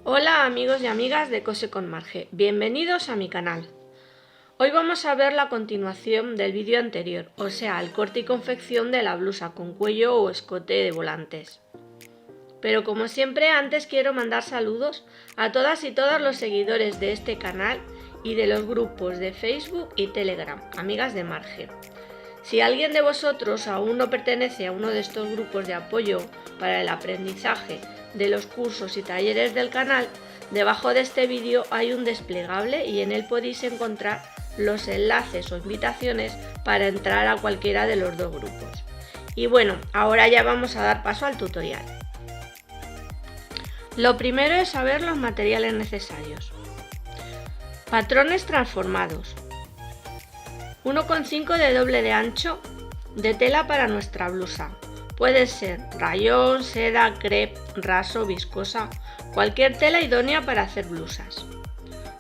Hola amigos y amigas de Cose con Marge, bienvenidos a mi canal. Hoy vamos a ver la continuación del vídeo anterior, o sea, el corte y confección de la blusa con cuello o escote de volantes. Pero como siempre, antes quiero mandar saludos a todas y todos los seguidores de este canal y de los grupos de Facebook y Telegram, amigas de Marge. Si alguien de vosotros aún no pertenece a uno de estos grupos de apoyo para el aprendizaje de los cursos y talleres del canal, debajo de este vídeo hay un desplegable y en él podéis encontrar los enlaces o invitaciones para entrar a cualquiera de los dos grupos. Y bueno, ahora ya vamos a dar paso al tutorial. Lo primero es saber los materiales necesarios. Patrones transformados. 1,5 de doble de ancho de tela para nuestra blusa. Puede ser rayón, seda, crepe, raso, viscosa, cualquier tela idónea para hacer blusas.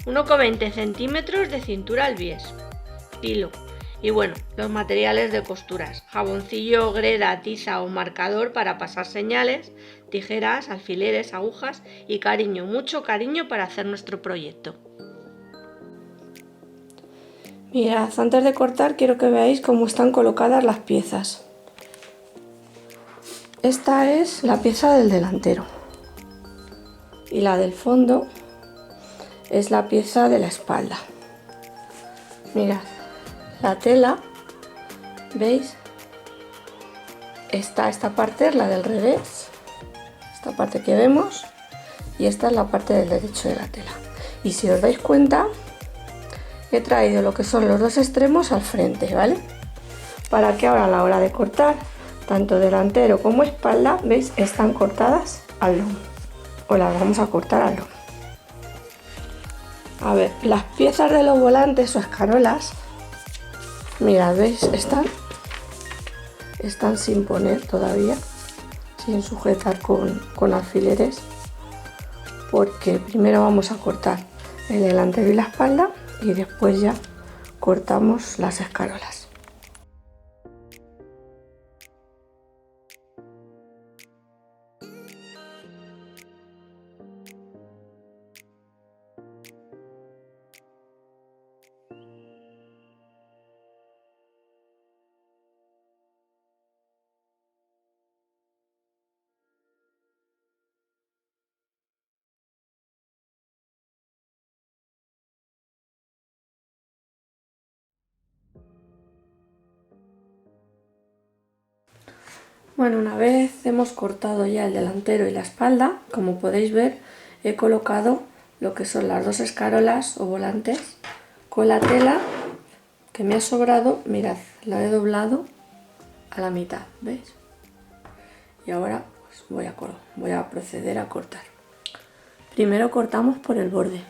1,20 centímetros de cintura al bies. Hilo. Y bueno, los materiales de costuras. Jaboncillo, greda, tiza o marcador para pasar señales, tijeras, alfileres, agujas y cariño, mucho cariño para hacer nuestro proyecto. Mirad, antes de cortar quiero que veáis cómo están colocadas las piezas. Esta es la pieza del delantero y la del fondo es la pieza de la espalda. Mirad, la tela, ¿veis? Esta parte es la del revés, esta parte que vemos, y esta es la parte del derecho de la tela. Y si os dais cuenta, he traído lo que son los dos extremos al frente, ¿vale? Para que ahora a la hora de cortar, tanto delantero como espalda, ¿veis? Están cortadas al lomo, o las vamos a cortar al lomo. A ver, las piezas de los volantes o escarolas, mirad, ¿veis? Están sin poner todavía, sin sujetar con alfileres, porque primero vamos a cortar el delantero y la espalda y después ya cortamos las escarolas. Bueno, una vez hemos cortado ya el delantero y la espalda, como podéis ver, he colocado lo que son las dos escarolas o volantes con la tela que me ha sobrado. Mirad, la he doblado a la mitad, ¿veis? Y ahora pues voy a proceder a cortar. Primero cortamos por el borde.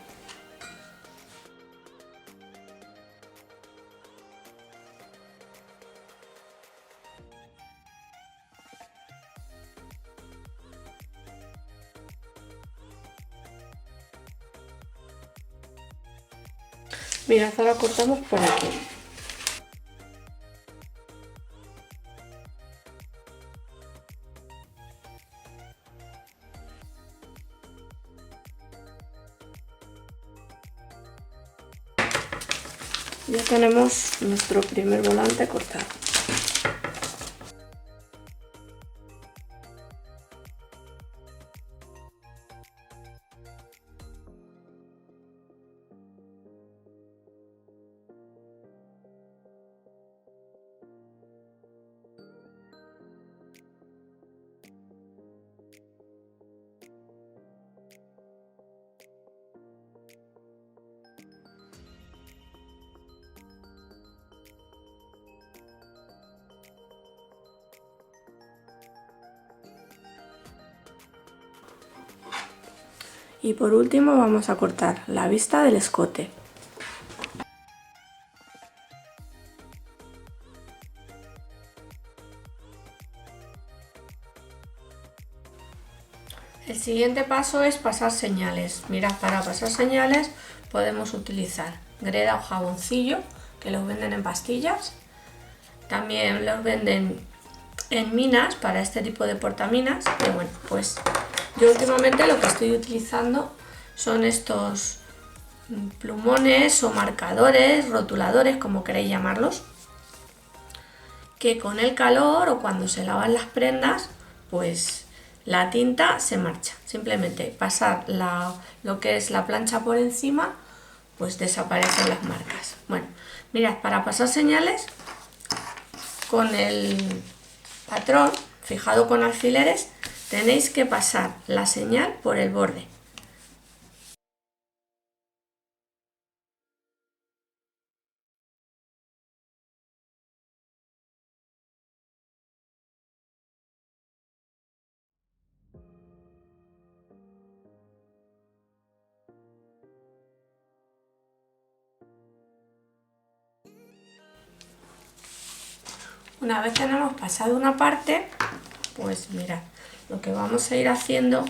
Mirad, ahora cortamos por aquí. Ya tenemos nuestro primer volante cortado. Y por último vamos a cortar la vista del escote. El siguiente paso es pasar señales. Mirad, para pasar señales podemos utilizar greda o jaboncillo, que los venden en pastillas. También los venden en minas para este tipo de portaminas. Y bueno, pues Yo últimamente lo que estoy utilizando son estos plumones o marcadores, rotuladores, como queréis llamarlos, que con el calor o cuando se lavan las prendas, pues la tinta se marcha. Simplemente pasar lo que es la plancha por encima, pues desaparecen las marcas. Bueno, mirad, para pasar señales con el patrón fijado con alfileres, tenéis que pasar la señal por el borde. Una vez tenemos pasado una parte, pues mirad, lo que vamos a ir haciendo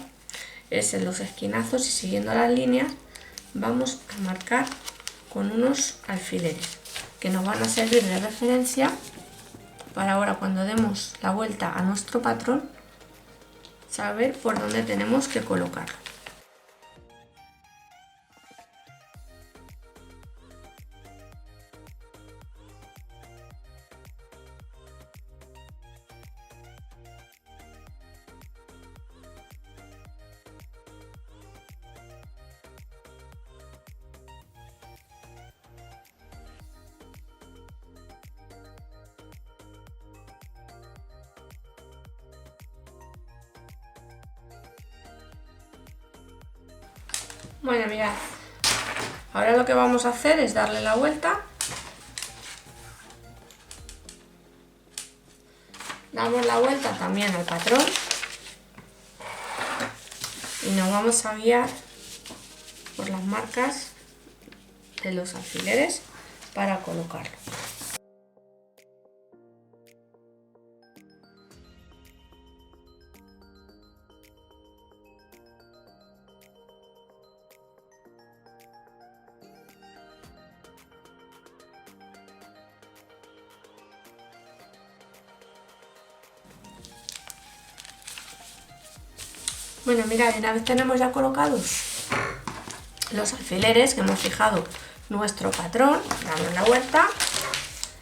es en los esquinazos y siguiendo las líneas, vamos a marcar con unos alfileres que nos van a servir de referencia para ahora cuando demos la vuelta a nuestro patrón, saber por dónde tenemos que colocarlo. Bueno, mirad, ahora lo que vamos a hacer es darle la vuelta. Damos la vuelta también al patrón y nos vamos a guiar por las marcas de los alfileres para colocarlo. Bueno, mirad, una vez tenemos ya colocados los alfileres que hemos fijado nuestro patrón, damos la vuelta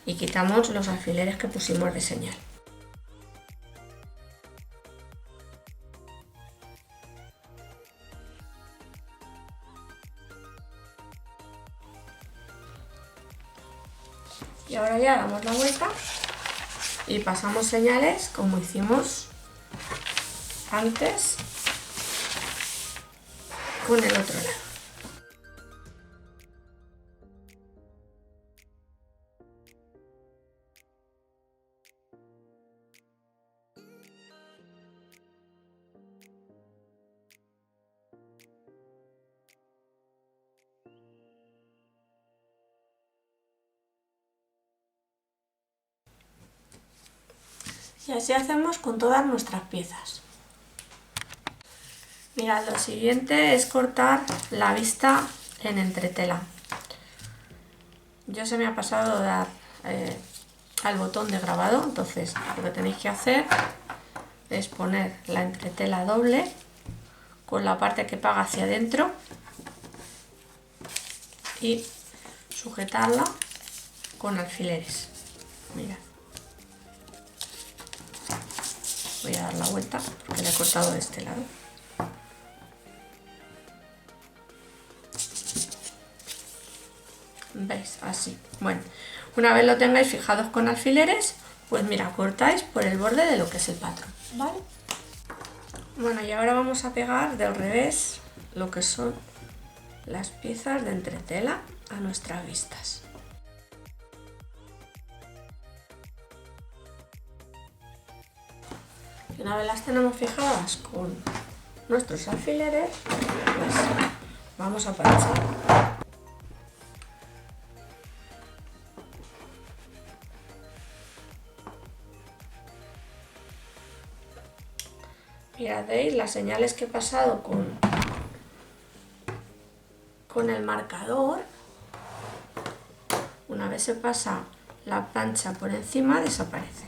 y quitamos los alfileres que pusimos de señal. Y ahora ya damos la vuelta y pasamos señales como hicimos antes con el otro lado. Y así hacemos con todas nuestras piezas. Mirad, lo siguiente es cortar la vista en entretela. Yo se me ha pasado dar al botón de grabado, entonces lo que tenéis que hacer es poner la entretela doble con la parte que pega hacia adentro y sujetarla con alfileres. Mirad. Voy a dar la vuelta porque la he cortado de este lado. ¿Veis? Así. Bueno, una vez lo tengáis fijados con alfileres, pues mira, cortáis por el borde de lo que es el patrón, ¿vale? Bueno, y ahora vamos a pegar del revés lo que son las piezas de entretela a nuestras vistas. Y una vez las tenemos fijadas con nuestros alfileres, pues vamos a planchar. Mirad, ¿veis las señales que he pasado con el marcador? Una vez se pasa la plancha por encima, desaparece.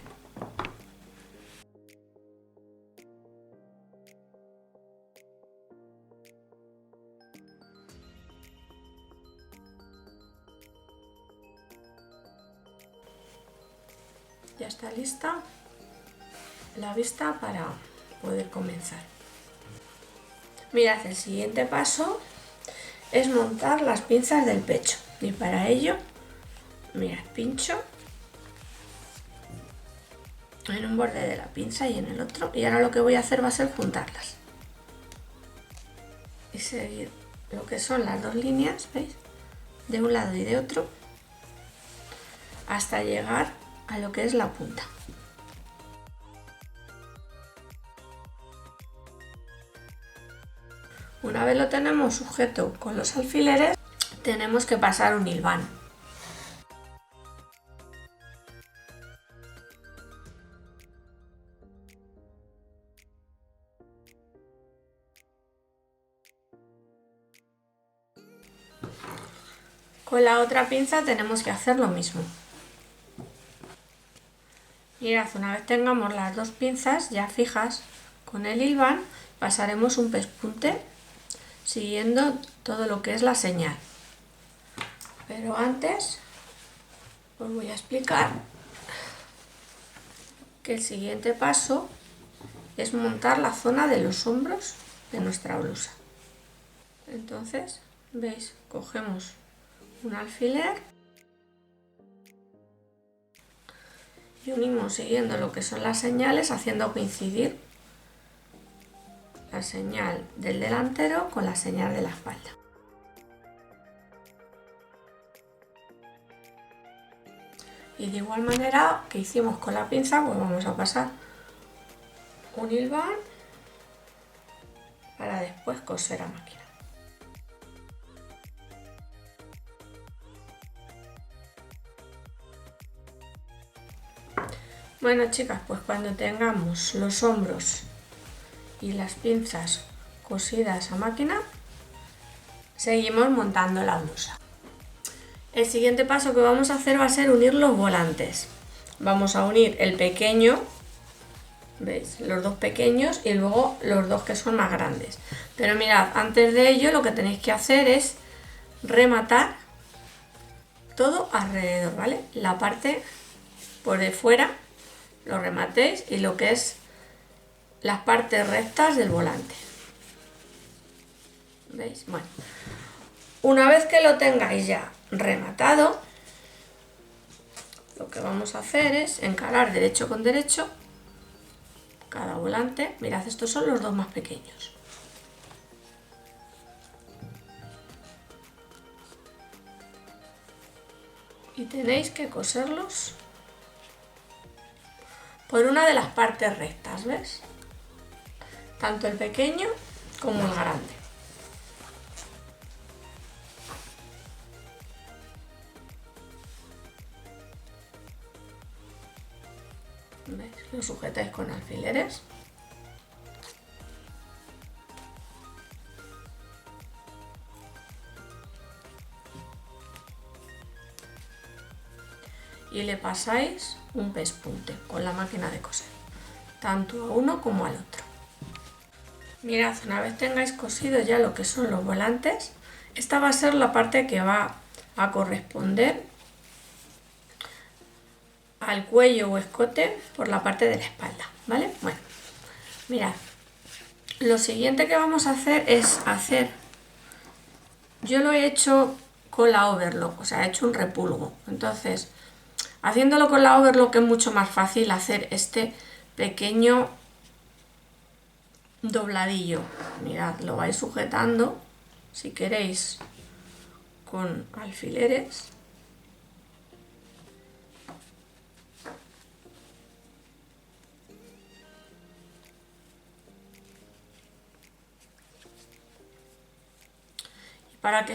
Ya está lista la vista para poder comenzar. Mirad, el siguiente paso es montar las pinzas del pecho y para ello, mirad, pincho en un borde de la pinza y en el otro, y ahora lo que voy a hacer va a ser juntarlas y seguir lo que son las dos líneas, ¿veis? De un lado y de otro hasta llegar a lo que es la punta. Una vez lo tenemos sujeto con los alfileres, tenemos que pasar un hilván. Con la otra pinza tenemos que hacer lo mismo. Mirad, una vez tengamos las dos pinzas ya fijas con el hilván, pasaremos un pespunte siguiendo todo lo que es la señal. Pero antes os voy a explicar que el siguiente paso es montar la zona de los hombros de nuestra blusa. Entonces, veis, cogemos un alfiler y unimos siguiendo lo que son las señales, haciendo coincidir la señal del delantero con la señal de la espalda. Y de igual manera que hicimos con la pinza, pues vamos a pasar un hilván para después coser a máquina. Bueno, chicas, pues cuando tengamos los hombros y las pinzas cosidas a máquina, seguimos montando la blusa. El siguiente paso que vamos a hacer va a ser unir los volantes. Vamos a unir el pequeño, ¿veis? Los dos pequeños y luego los dos que son más grandes. Pero mirad, antes de ello lo que tenéis que hacer es rematar todo alrededor, ¿vale? La parte por de fuera lo rematéis y lo que es las partes rectas del volante. ¿Veis? Bueno, una vez que lo tengáis ya rematado, lo que vamos a hacer es encarar derecho con derecho cada volante. Mirad, estos son los dos más pequeños. Y tenéis que coserlos por una de las partes rectas, ¿ves? Tanto el pequeño como el grande. ¿Veis? Lo sujetáis con alfileres. Y le pasáis un pespunte con la máquina de coser, tanto a uno como al otro. Mirad, una vez tengáis cosido ya lo que son los volantes, esta va a ser la parte que va a corresponder al cuello o escote por la parte de la espalda, ¿vale? Bueno, mirad, lo siguiente que vamos a hacer es yo lo he hecho con la overlock, o sea, he hecho un repulgo. Entonces, haciéndolo con la overlock es mucho más fácil hacer este pequeño dobladillo. Mirad, lo vais sujetando, si queréis, con alfileres. Para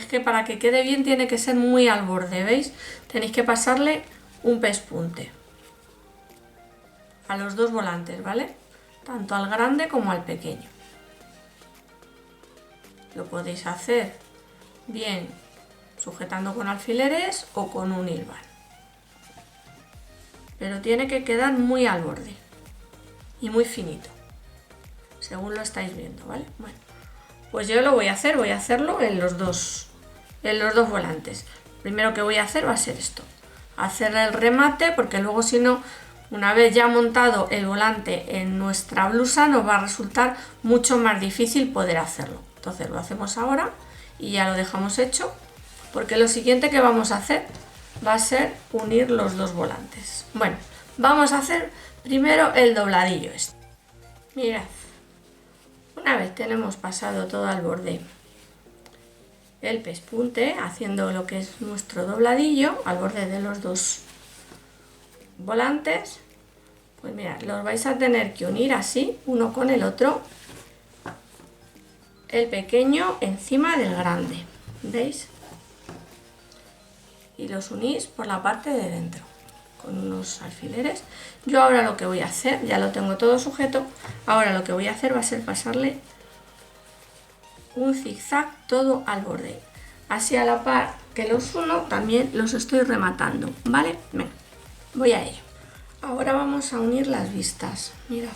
que quede bien tiene que ser muy al borde, ¿veis? Tenéis que pasarle un pespunte a los dos volantes, ¿vale? Tanto al grande como al pequeño. Lo podéis hacer bien sujetando con alfileres o con un hilván. Pero tiene que quedar muy al borde y muy finito, según lo estáis viendo, ¿vale? Bueno, pues yo lo voy a hacerlo en los dos volantes. Primero que voy a hacer va a ser esto, hacer el remate, porque luego si no Una vez ya montado el volante en nuestra blusa, nos va a resultar mucho más difícil poder hacerlo. Entonces lo hacemos ahora y ya lo dejamos hecho, porque lo siguiente que vamos a hacer va a ser unir los dos volantes. Bueno, vamos a hacer primero el dobladillo este. Mirad, una vez tenemos pasado todo al borde el pespunte, haciendo lo que es nuestro dobladillo al borde de los dos volantes, pues mirad, los vais a tener que unir así, uno con el otro, el pequeño encima del grande, ¿veis? Y los unís por la parte de dentro con unos alfileres. Yo ahora lo que voy a hacer, ya lo tengo todo sujeto, ahora lo que voy a hacer va a ser pasarle un zigzag todo al borde, así a la par que los uno también los estoy rematando, ¿vale? Venga, voy a ello. Ahora vamos a unir las vistas, mirad,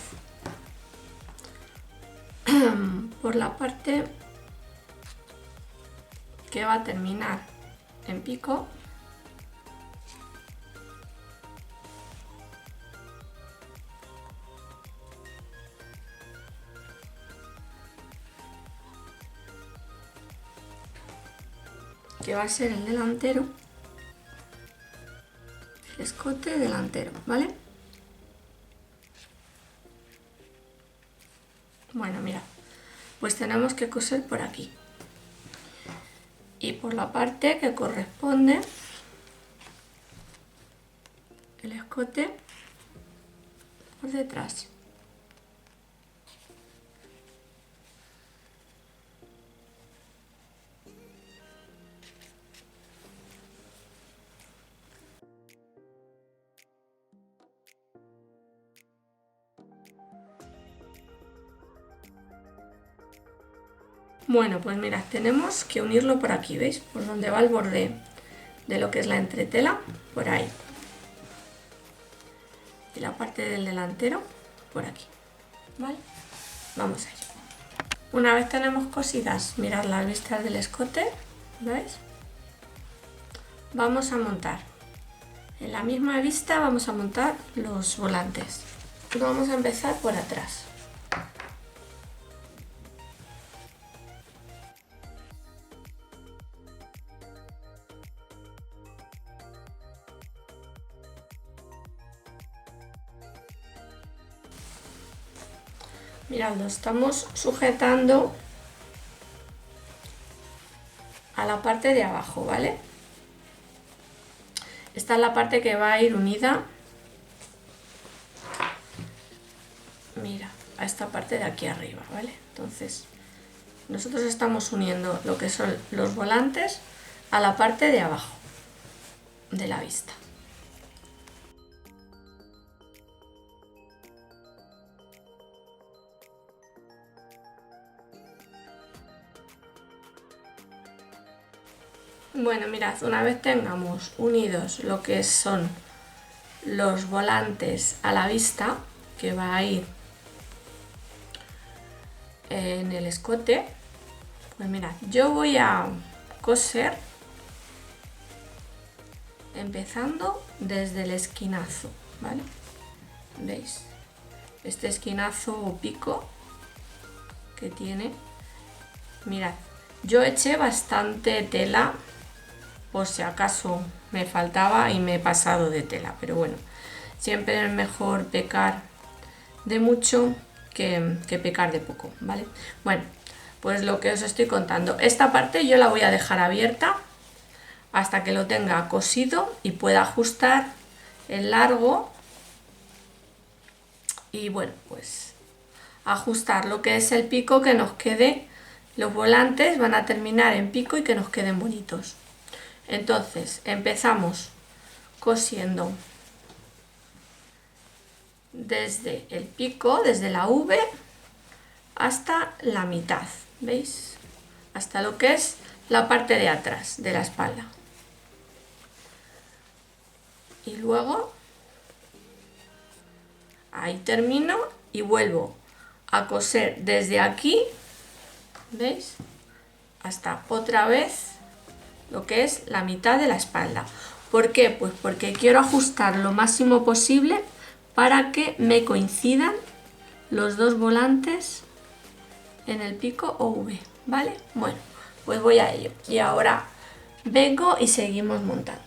por la parte que va a terminar en pico, que va a ser el delantero, el escote delantero, ¿vale? Bueno, mira, pues tenemos que coser por aquí y por la parte que corresponde el escote por detrás. Bueno, pues mirad, tenemos que unirlo por aquí, ¿veis? Por donde va el borde de lo que es la entretela, por ahí. Y la parte del delantero, por aquí, ¿vale? Vamos a ello. Una vez tenemos cosidas, mirad las vistas del escote, ¿veis? Vamos a montar, en la misma vista vamos a montar los volantes. Vamos a empezar por atrás. Mirad, lo estamos sujetando a la parte de abajo, ¿vale? Esta es la parte que va a ir unida, mira, a esta parte de aquí arriba, ¿vale? Entonces, nosotros estamos uniendo lo que son los volantes a la parte de abajo de la vista. Bueno, mirad, una vez tengamos unidos lo que son los volantes a la vista, que va a ir en el escote, pues mirad, yo voy a coser empezando desde el esquinazo, ¿vale? ¿Veis? Este esquinazo o pico que tiene, mirad, yo eché bastante tela por si acaso me faltaba y me he pasado de tela, pero bueno, siempre es mejor pecar de mucho que pecar de poco, ¿vale? Bueno, pues lo que os estoy contando, esta parte yo la voy a dejar abierta hasta que lo tenga cosido y pueda ajustar el largo y bueno, pues ajustar lo que es el pico, que nos quede, los volantes van a terminar en pico y que nos queden bonitos. Entonces empezamos cosiendo desde el pico, desde la V hasta la mitad, ¿veis? Hasta lo que es la parte de atrás de la espalda. Y luego ahí termino y vuelvo a coser desde aquí, ¿veis? Hasta otra vez lo que es la mitad de la espalda. ¿Por qué? Pues porque quiero ajustar lo máximo posible para que me coincidan los dos volantes en el pico OV, ¿vale? Bueno, pues voy a ello y ahora vengo y seguimos montando.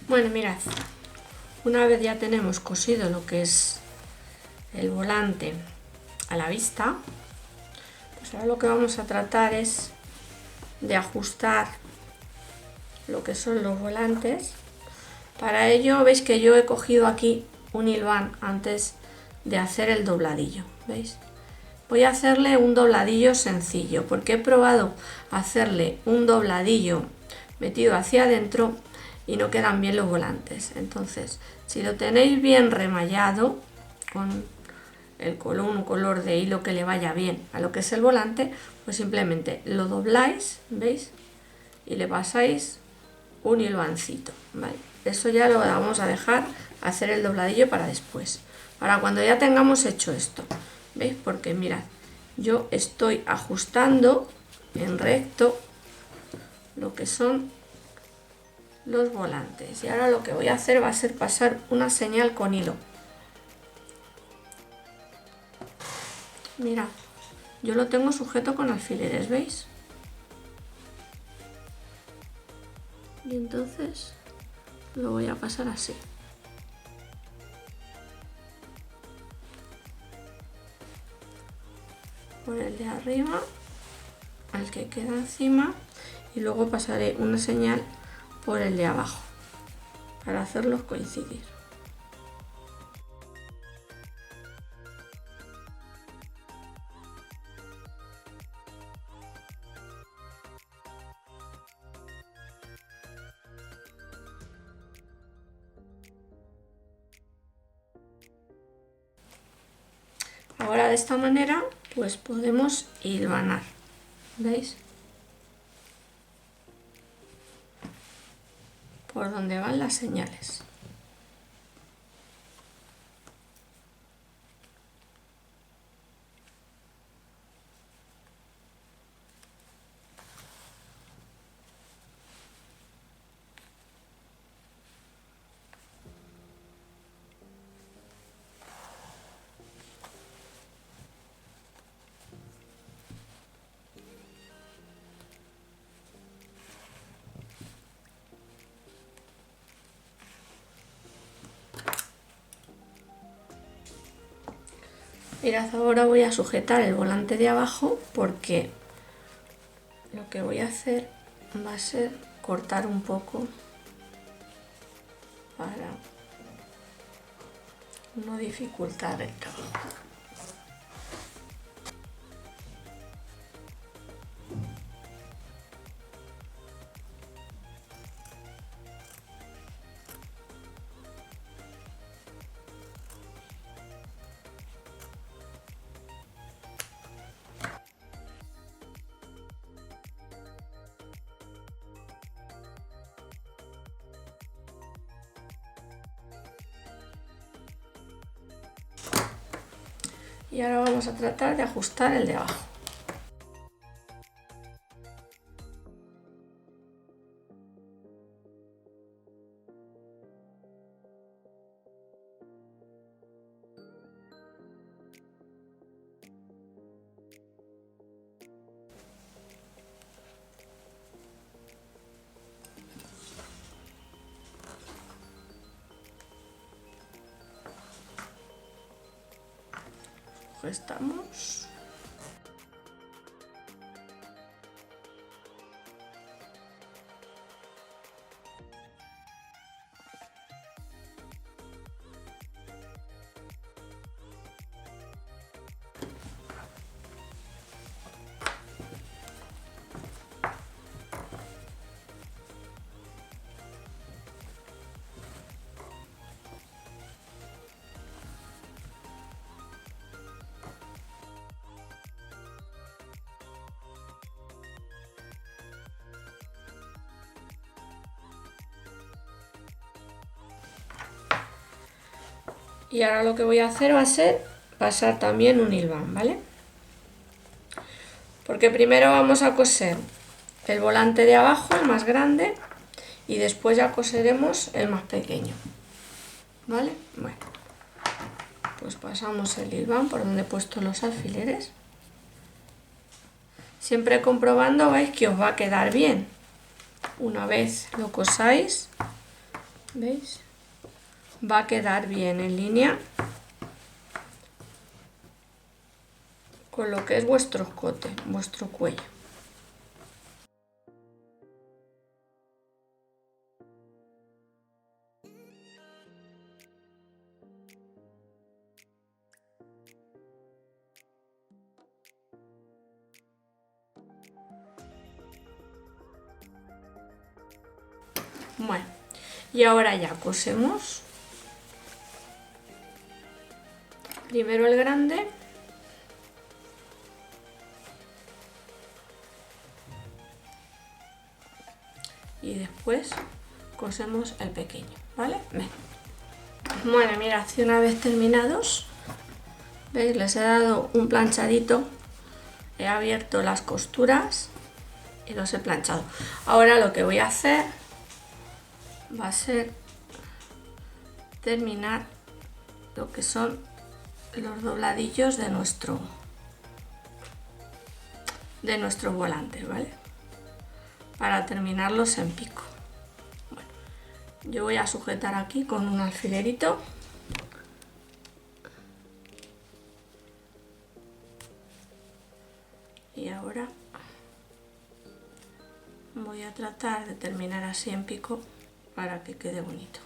Bueno, mirad, una vez ya tenemos cosido lo que es el volante a la vista, pues ahora lo que vamos a tratar es de ajustar lo que son los volantes. Para ello veis que yo he cogido aquí un hilván antes de hacer el dobladillo, ¿veis? Voy a hacerle un dobladillo sencillo porque he probado hacerle un dobladillo metido hacia adentro y no quedan bien los volantes. Entonces, si lo tenéis bien remallado con un color de hilo que le vaya bien a lo que es el volante, pues simplemente lo dobláis, ¿veis? Y le pasáis un hilvancito, ¿vale? Eso ya lo vamos a dejar hacer el dobladillo para después, para cuando ya tengamos hecho esto, ¿veis? Porque mirad, yo estoy ajustando en recto lo que son los volantes y ahora lo que voy a hacer va a ser pasar una señal con hilo. Mirad, yo lo tengo sujeto con alfileres, ¿veis? Y entonces lo voy a pasar así. Por el de arriba, al que queda encima, y luego pasaré una señal por el de abajo para hacerlos coincidir. Ahora de esta manera pues podemos hilvanar, ¿veis? Por donde van las señales. Mirad, ahora voy a sujetar el volante de abajo porque lo que voy a hacer va a ser cortar un poco para no dificultar el trabajo. Y ahora vamos a tratar de ajustar el de abajo. Estamos. Y ahora lo que voy a hacer va a ser pasar también un hilván, ¿vale? Porque primero vamos a coser el volante de abajo, el más grande, y después ya coseremos el más pequeño, ¿vale? Bueno, pues pasamos el hilván por donde he puesto los alfileres. Siempre comprobando, veis, que os va a quedar bien. Una vez lo cosáis, ¿veis? Va a quedar bien en línea con lo que es vuestro escote, vuestro cuello. Bueno, y ahora ya cosemos. Primero el grande. Y después cosemos el pequeño, ¿vale? Ven. Bueno, mirad, una vez terminados, ¿veis? Les he dado un planchadito, he abierto las costuras y los he planchado. Ahora lo que voy a hacer va a ser terminar lo que son los dobladillos de nuestro volante, ¿vale? Para terminarlos en pico. Bueno, yo voy a sujetar aquí con un alfilerito. Y ahora voy a tratar de terminar así en pico para que quede bonito.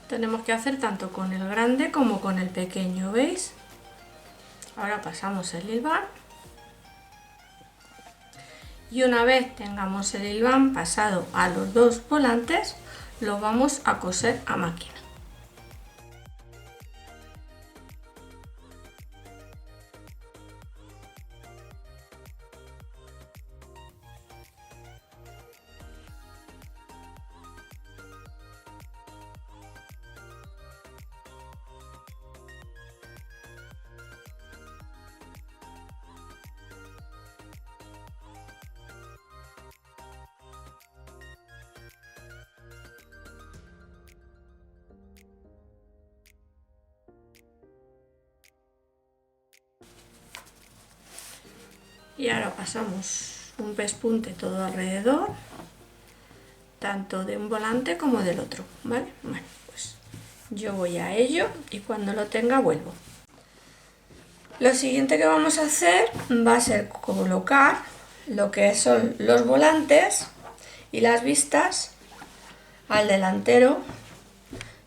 Tenemos que hacer tanto con el grande como con el pequeño, ¿veis? Ahora pasamos el hilván. Y una vez tengamos el hilván pasado a los dos volantes, lo vamos a coser a máquina. Y ahora pasamos un pespunte todo alrededor, tanto de un volante como del otro, ¿vale? Bueno, pues yo voy a ello y cuando lo tenga vuelvo. Lo siguiente que vamos a hacer va a ser colocar lo que son los volantes y las vistas al delantero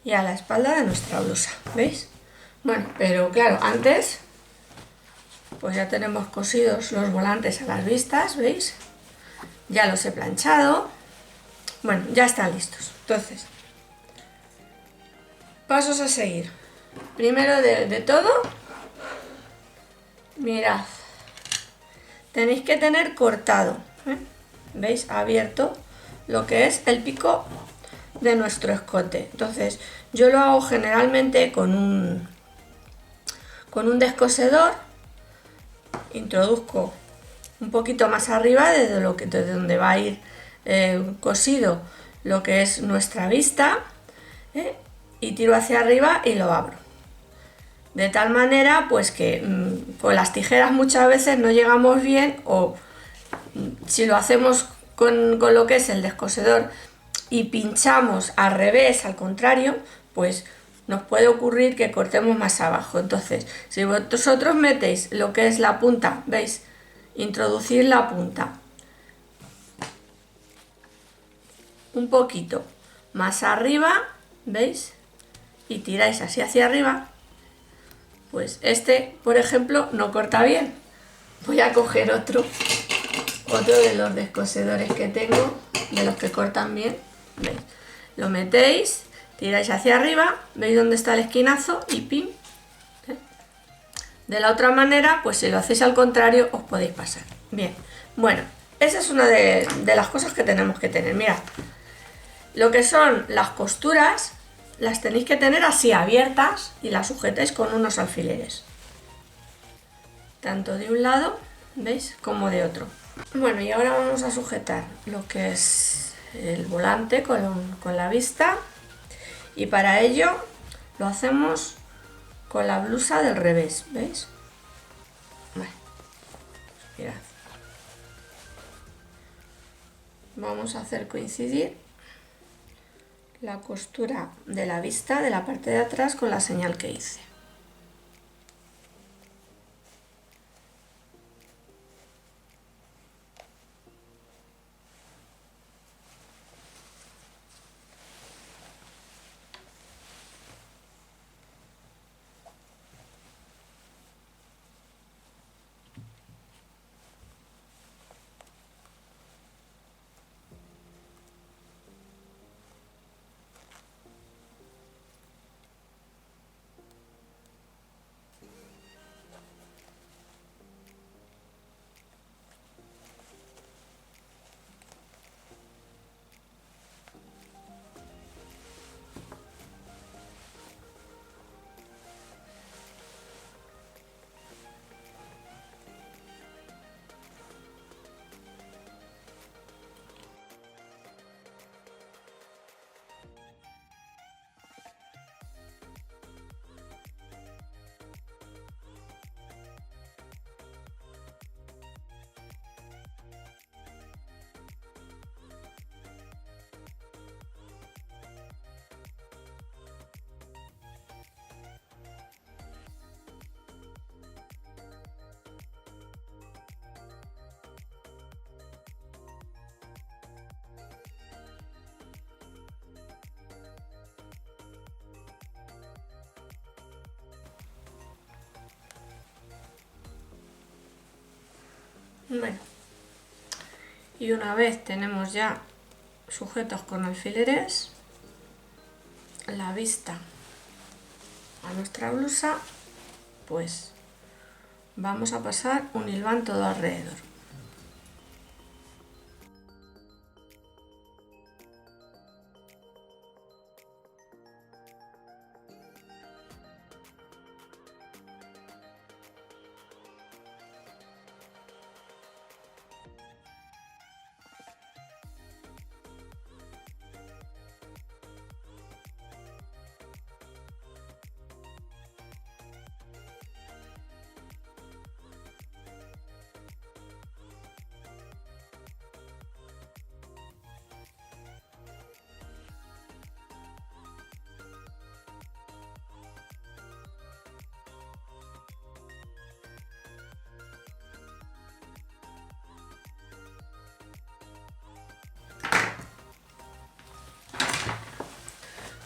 y a la espalda de nuestra blusa, ¿veis? Bueno, pero claro, antes pues ya tenemos cosidos los volantes a las vistas, ¿veis? Ya los he planchado. Bueno, ya están listos. Entonces, pasos a seguir. Primero de todo, mirad, tenéis que tener cortado, ¿eh? ¿Veis? Abierto lo que es el pico de nuestro escote. Entonces, yo lo hago generalmente con un descosedor. Introduzco un poquito más arriba desde donde va a ir cosido lo que es nuestra vista, y tiro hacia arriba y lo abro. De tal manera pues que con las tijeras muchas veces no llegamos bien, o si lo hacemos con lo que es el descosedor y pinchamos al revés, al contrario, pues nos puede ocurrir que cortemos más abajo. Entonces, si vosotros metéis lo que es la punta, ¿veis? Introducir la punta un poquito más arriba, ¿veis? Y tiráis así hacia arriba, pues este, por ejemplo, no corta bien. Voy a coger otro de los descosedores que tengo, de los que cortan bien, ¿veis? Lo metéis, tiráis hacia arriba, veis dónde está el esquinazo y pim. De la otra manera, pues si lo hacéis al contrario, os podéis pasar. Bien, bueno, esa es una de las cosas que tenemos que tener. Mirad, lo que son las costuras las tenéis que tener así abiertas y las sujetáis con unos alfileres. tanto de un lado, ¿veis? Como de otro. Bueno, y ahora vamos a sujetar lo que es el volante con la vista, y para ello lo hacemos con la blusa del revés, ¿veis? Vale. Mirad. Vamos a hacer coincidir la costura de la vista de la parte de atrás con la señal que hice. Bueno, y una vez tenemos ya sujetos con alfileres la vista a nuestra blusa, pues vamos a pasar un hilván todo alrededor.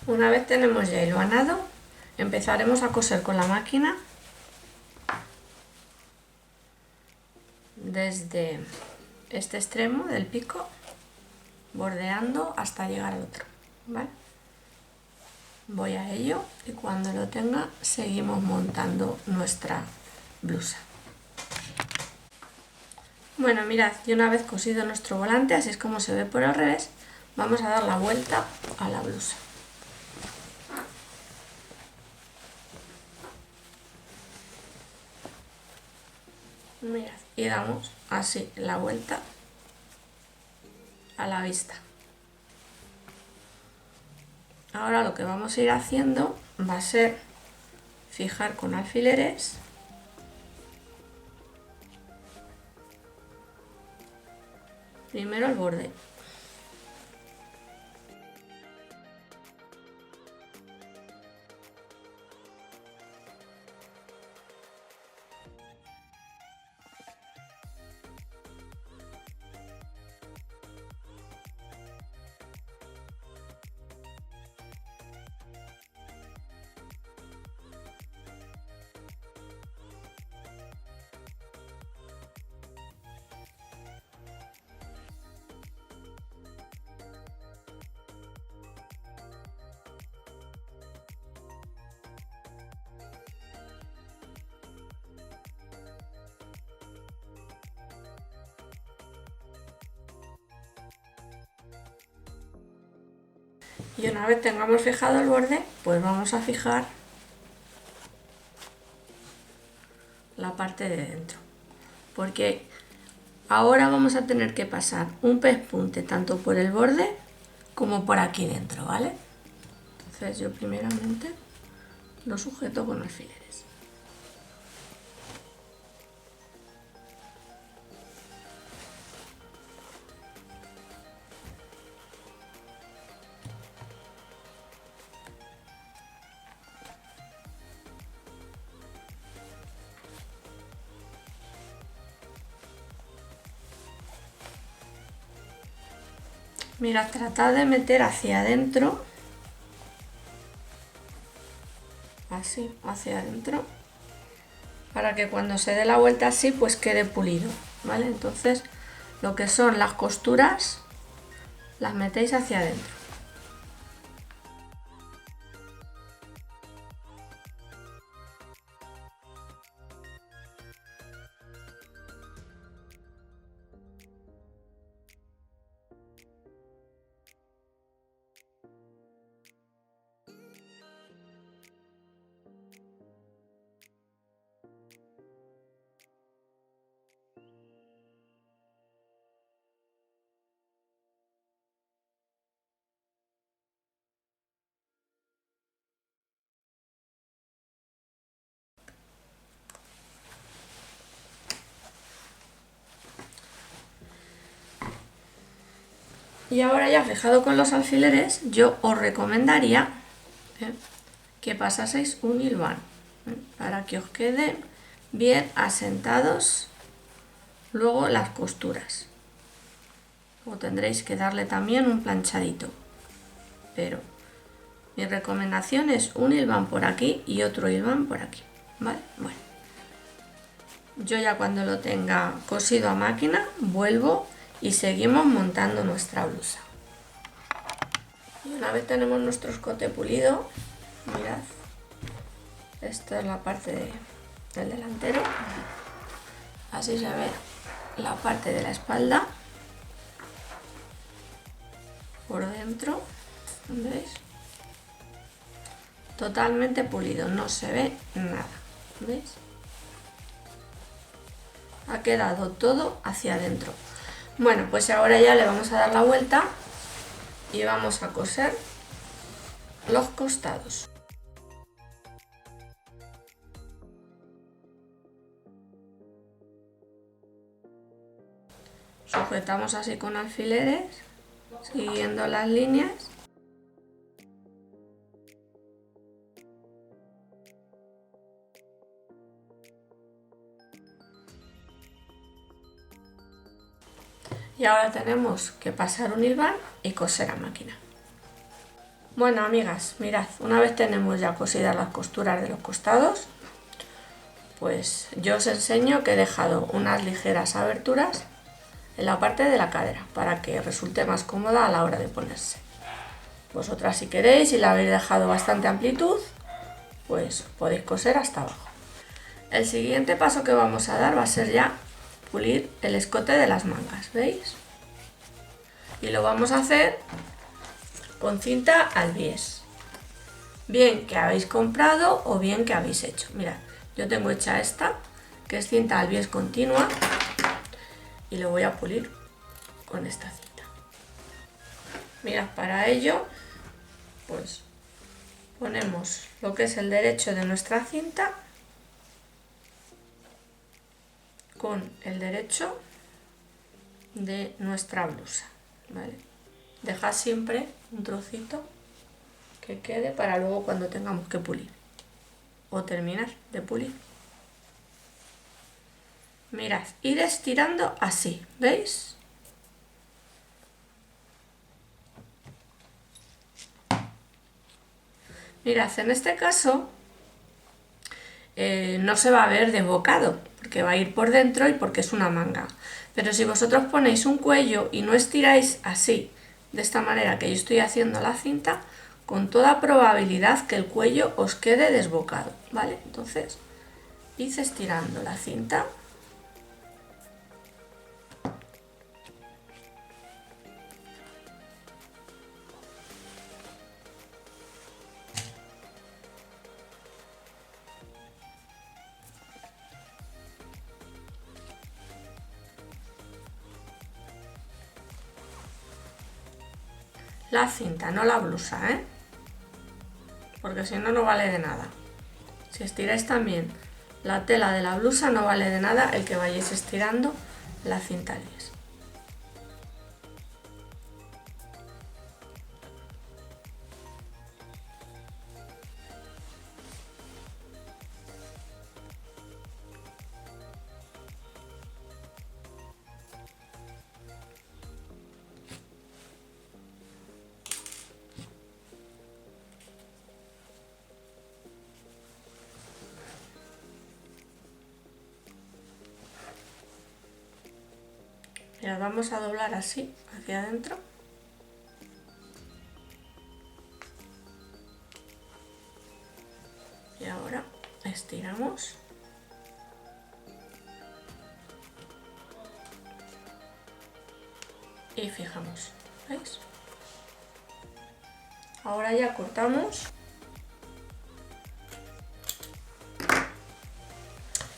Una vez tenemos ya hilvanado, empezaremos a coser con la máquina desde este extremo del pico, bordeando hasta llegar al otro, ¿vale? Voy a ello y cuando lo tenga seguimos montando nuestra blusa. Bueno, mirad, y una vez cosido nuestro volante, así es como se ve por el revés, vamos a dar la vuelta a la blusa. Mirad, y damos así la vuelta a la vista. Ahora lo que vamos a ir haciendo va a ser fijar con alfileres primero el borde. Y una vez tengamos fijado el borde, pues vamos a fijar la la parte de dentro, porque ahora vamos a tener que pasar un pespunte tanto por el borde como por aquí dentro, ¿vale? Entonces yo primeramente lo sujeto con alfileres. Mira, tratad de meter hacia adentro, así, hacia adentro, para que cuando se dé la vuelta así, pues quede pulido, ¿vale? Entonces, lo que son las costuras, las metéis hacia adentro. Y ahora ya fijado con los alfileres, yo os recomendaría que pasaseis un hilván para que os quede bien asentados luego las costuras. Luego tendréis que darle también un planchadito, pero mi recomendación es un hilván por aquí y otro hilván por aquí, ¿vale? Bueno, yo ya cuando lo tenga cosido a máquina vuelvo y seguimos montando nuestra blusa. Y una vez tenemos nuestro escote pulido, mirad, esta es la parte del delantero, así se ve la parte de la espalda por dentro, ¿veis? Totalmente pulido, no se ve nada, ¿veis? Ha quedado todo hacia adentro. Bueno, pues ahora ya le vamos a dar la vuelta y vamos a coser los costados. Sujetamos así con alfileres, siguiendo las líneas. Y ahora tenemos que pasar un hilván y coser a máquina. Bueno, amigas, mirad, una vez tenemos ya cosidas las costuras de los costados, pues yo os enseño que he dejado unas ligeras aberturas en la parte de la cadera para que resulte más cómoda a la hora de ponerse. Vosotras si queréis, si la habéis dejado bastante amplitud, pues podéis coser hasta abajo. El siguiente paso que vamos a dar va a ser ya pulir el escote de las mangas, ¿veis? Y lo vamos a hacer con cinta al bies, bien que habéis comprado o bien que habéis hecho. Mirad, yo tengo hecha esta, que es cinta al bies continua, y lo voy a pulir con esta cinta. Mirad, para ello, pues ponemos lo que es el derecho de nuestra cinta con el derecho de nuestra blusa, ¿vale? Dejad siempre un trocito que quede para luego cuando tengamos que pulir o terminar de pulir. Mirad, ir estirando así, ¿veis? Mirad, en este caso no se va a ver desbocado, porque va a ir por dentro y porque es una manga. Pero si vosotros ponéis un cuello y no estiráis así, de esta manera que yo estoy haciendo la cinta, con toda probabilidad que el cuello os quede desbocado, ¿vale? Entonces, id estirando la cinta. la cinta, no la blusa, ¿eh? Porque si no, no vale de nada. Si estiráis también la tela de la blusa, no vale de nada el que vayáis estirando la cinta al bies. Y la vamos a doblar así hacia adentro. Y ahora estiramos. Y fijamos, ¿veis? Ahora ya cortamos.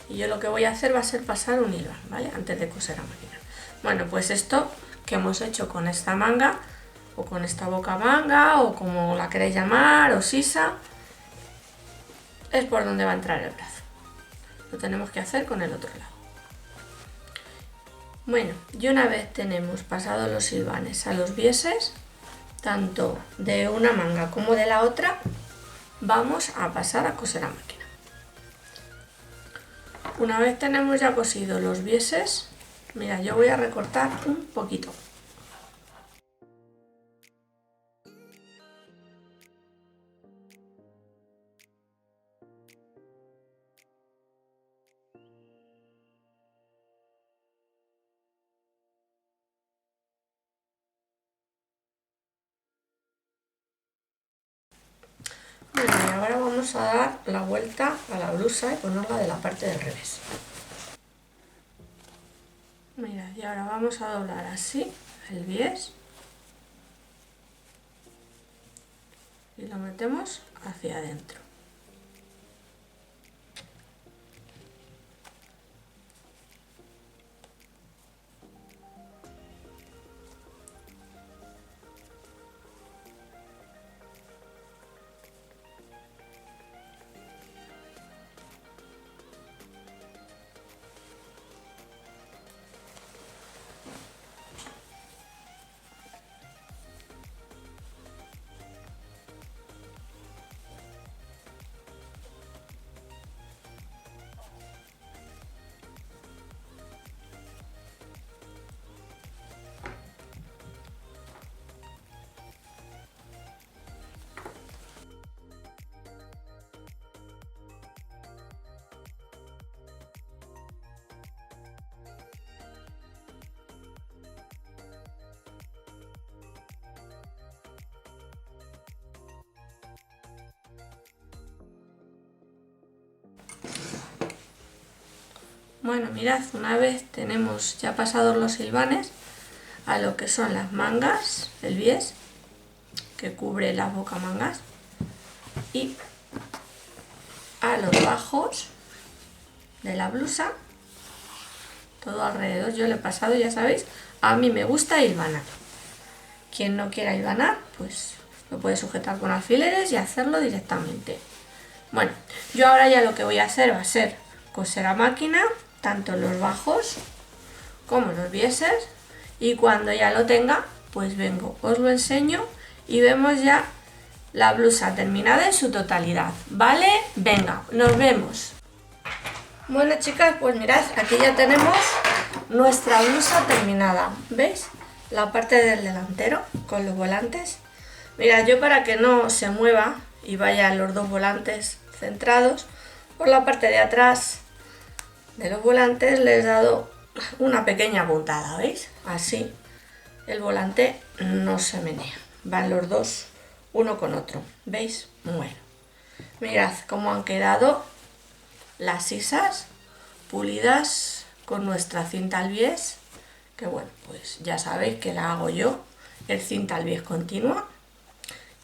Y yo lo que voy a hacer va a ser pasar un hilo, ¿vale? Antes de coser a máquina. Bueno, pues esto que hemos hecho con esta manga, o con esta boca manga, o como la queréis llamar, o sisa, es por donde va a entrar el brazo. Lo tenemos que hacer con el otro lado. Bueno, y una vez tenemos pasado los hilvanes a los bieses, tanto de una manga como de la otra, vamos a pasar a coser a máquina. Una vez tenemos ya cosido los bieses, mira, yo voy a recortar un poquito. Bueno, y ahora vamos a dar la vuelta a la blusa y ponerla de la parte del revés. Mira, y ahora vamos a doblar así el bies y lo metemos hacia adentro. Bueno, mirad, una vez tenemos ya pasados los hilvanes a lo que son las mangas, el bies, que cubre las bocamangas, y a los bajos de la blusa, todo alrededor. Yo lo he pasado, ya sabéis, a mí me gusta hilvanar. Quien no quiera hilvanar, pues lo puede sujetar con alfileres y hacerlo directamente. Bueno, yo ahora ya lo que voy a hacer va a ser coser a máquina, tanto los bajos como los bieses, y cuando ya lo tenga, pues vengo, os lo enseño y vemos ya la blusa terminada en su totalidad, ¿vale? Venga, nos vemos. Bueno, chicas, pues mirad, aquí ya tenemos nuestra blusa terminada, ¿veis? La parte del delantero con los volantes. Mirad, yo para que no se mueva y vayan los dos volantes centrados, por la parte de atrás de los volantes les he dado una pequeña puntada, ¿veis? Así el volante no se menea, van los dos uno con otro, ¿veis? Bueno, mirad cómo han quedado las sisas pulidas con nuestra cinta al bies, que bueno, pues ya sabéis que la hago yo, el cinta al bies continua,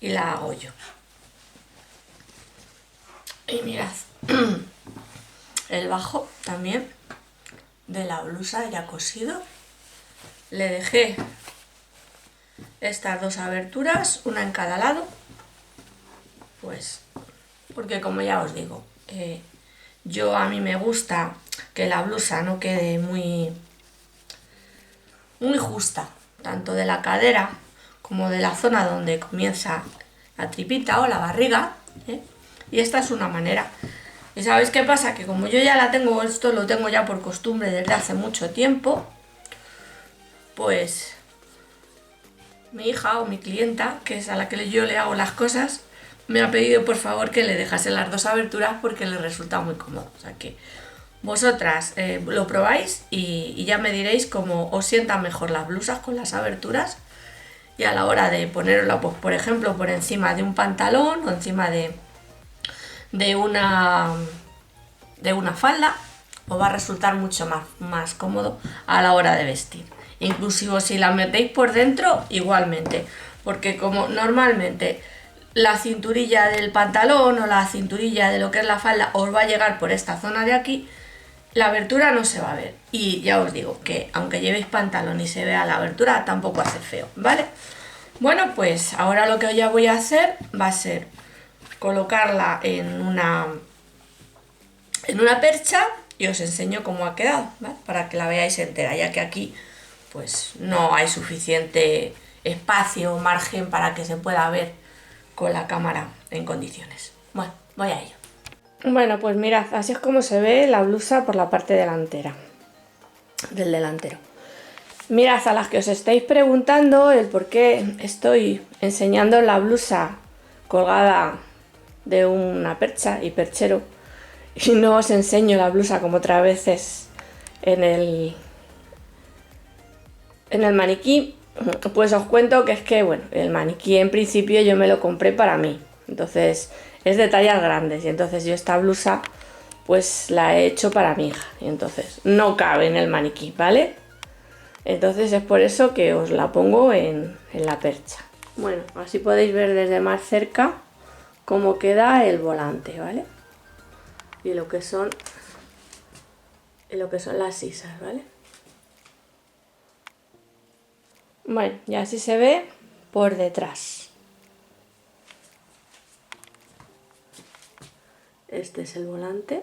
y la hago yo. Y mirad, el bajo también de la blusa ya cosido, le dejé estas dos aberturas, una en cada lado, pues porque como ya os digo, a mí me gusta que la blusa no quede muy justa, tanto de la cadera como de la zona donde comienza la tripita o la barriga, y esta es una manera. ¿Y sabéis qué pasa? Que como yo ya la tengo, esto lo tengo ya por costumbre desde hace mucho tiempo, pues mi hija o mi clienta, que es a la que yo le hago las cosas, me ha pedido por favor que le dejase las dos aberturas porque le resulta muy cómodo. O sea que vosotras lo probáis y ya me diréis cómo os sientan mejor las blusas con las aberturas, y a la hora de ponerla, pues por ejemplo, por encima de un pantalón o encima de una falda, os va a resultar mucho más cómodo a la hora de vestir. Inclusive si la metéis por dentro, igualmente, porque como normalmente la cinturilla del pantalón o la cinturilla de lo que es la falda os va a llegar por esta zona de aquí, la abertura no se va a ver. Y ya os digo que aunque llevéis pantalón y se vea la abertura, tampoco hace feo, ¿vale? Bueno, pues ahora lo que ya voy a hacer va a ser colocarla en una percha y os enseño cómo ha quedado, ¿vale? Para que la veáis entera, ya que aquí pues no hay suficiente espacio o margen para que se pueda ver con la cámara en condiciones. Bueno, voy a ello. Bueno, pues mirad, así es como se ve la blusa por la parte delantera del delantero. Mirad, a las que os estáis preguntando el por qué estoy enseñando la blusa colgada de una percha y perchero y no os enseño la blusa como otras veces en el maniquí, pues os cuento que es que, bueno, el maniquí en principio yo me lo compré para mí, entonces es de tallas grandes y entonces yo esta blusa pues la he hecho para mi hija y entonces no cabe en el maniquí, ¿vale? Entonces es por eso que os la pongo en la percha. Bueno, así podéis ver desde más cerca cómo queda el volante, ¿vale? Y lo que son las sisas, ¿vale? Bueno, y así se ve por detrás. Este es el volante.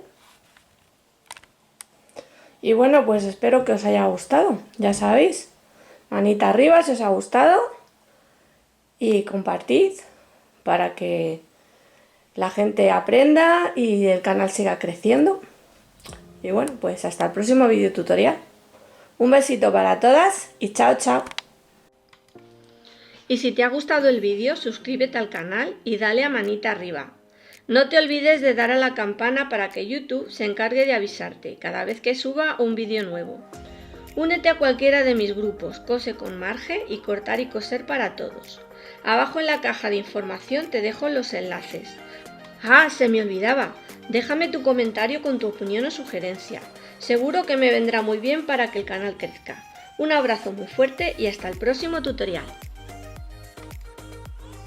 Y bueno, pues espero que os haya gustado. Ya sabéis, manita arriba si os ha gustado y compartid para que la gente aprenda y el canal siga creciendo. Y bueno, pues hasta el próximo vídeo tutorial. Un besito para todas y chao, chao. Y si te ha gustado el vídeo, suscríbete al canal y dale a manita arriba. No te olvides de dar a la campana para que YouTube se encargue de avisarte cada vez que suba un vídeo nuevo. Únete a cualquiera de mis grupos Cose con Marge y Cortar y Coser para Todos. Abajo en la caja de información te dejo los enlaces. ¡Ah, se me olvidaba! Déjame tu comentario con tu opinión o sugerencia. Seguro que me vendrá muy bien para que el canal crezca. Un abrazo muy fuerte y hasta el próximo tutorial.